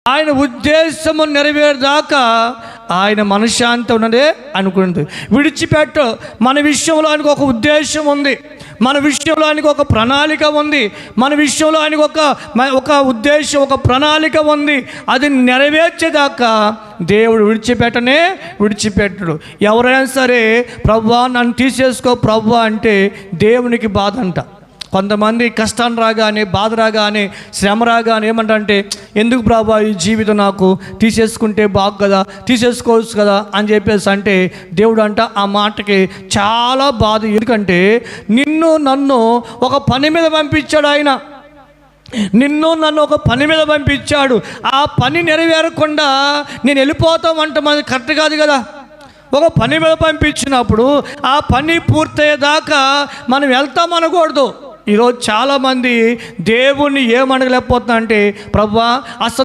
ఆయన ఉద్దేశము నెరవేరేదాకా ఆయన మనశ్శాంతి ఉన్నదే అనుకుంది. విడిచిపెట్టు. మన విషయంలో ఆయనకు ఒక ఉద్దేశం ఉంది, మన విషయంలో ఆయనకు ఒక ప్రణాళిక ఉంది, మన విషయంలో ఆయనకు ఒక ఉద్దేశం, ఒక ప్రణాళిక ఉంది. అది నెరవేర్చేదాకా దేవుడు విడిచిపెట్టడు. ఎవరైనా సరే ప్రభువా నన్ను తీసేసుకో ప్రభువా అంటే దేవునికి బాధ అంట. కొంతమంది కష్టం రాగానే, బాధ రాగానే, శ్రమ రాగానే ఏమంటే ఎందుకు ప్రభా ఈ జీవితం నాకు తీసేసుకుంటే బాగు కదా, తీసేసుకోవచ్చు కదా అని చెప్పేసి అంటే దేవుడు అంట ఆ మాటకి చాలా బాధ. ఎందుకంటే నిన్ను నన్ను ఒక పని మీద పంపించాడు ఆయన. నన్ను ఒక పని మీద పంపించాడు. ఆ పని నెరవేరకుండా నేను వెళ్ళిపోతామంటే మనది కరెక్ట్ కాదు కదా. ఒక పని మీద పంపించినప్పుడు ఆ పని పూర్తయ్యేదాకా మనం వెళ్తామనకూడదు. ఈరోజు చాలామంది దేవుణ్ణి ఏమనగలేకపోతున్నా అంటే ప్రభువా అసలు